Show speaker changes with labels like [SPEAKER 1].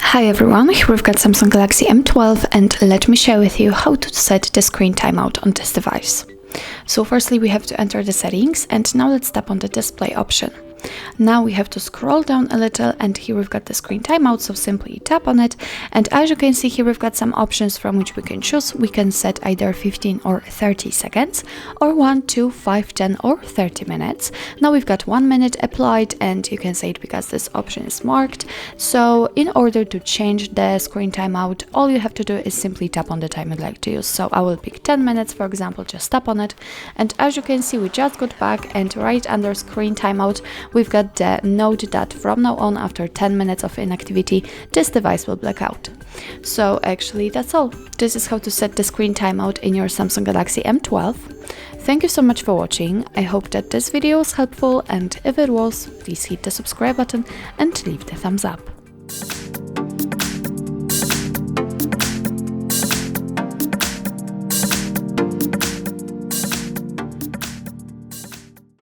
[SPEAKER 1] Hi everyone, here we've got Samsung Galaxy M12 and let me share with you how to set the screen timeout on this device. So firstly we have to enter the settings and now let's tap on the display option. Now we have to scroll down a little and here we've got the screen timeout, so simply tap on it, and as you can see here we've got some options from which we can choose. We can set either 15 or 30 seconds or 1, 2, 5, 10 or 30 minutes. Now we've got 1 minute applied and you can say it because this option is marked. So in order to change the screen timeout, all you have to do is simply tap on the time you'd like to use. So I will pick 10 minutes for example, just tap on it, and as you can see we just got back and right under screen timeout we've got the note that from now on, after 10 minutes of inactivity, this device will black out. So actually that's all. This is how to set the screen timeout in your Samsung Galaxy M12. Thank you so much for watching. I hope that this video was helpful, and if it was, please hit the subscribe button and leave the thumbs up.